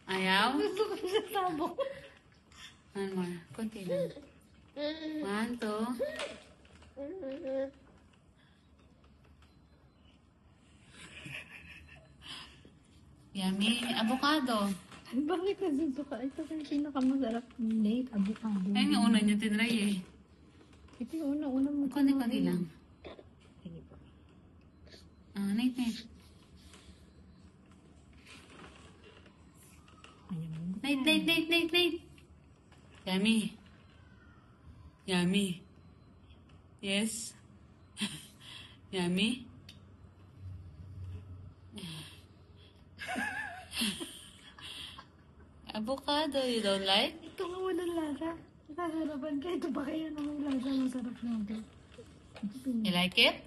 Ayaw? Gusto ko siya sabok. One more. Kunti lang. 1, 2. Yummy. Avocado. Bakit nasuso ka? Ito yung pinakamasarap ng late avocado. Ayun yung una niya tinry eh. Ito yung una mo. Kunti-kunti lang. Sige po. Night. Ayan. Night. Yummy. Yummy. Yes. Yummy. Avocado, you don't like? Ito nga walang lasa. Sasarapan ka. Ito ba kaya namang lasa? Masarap na ito. You like it?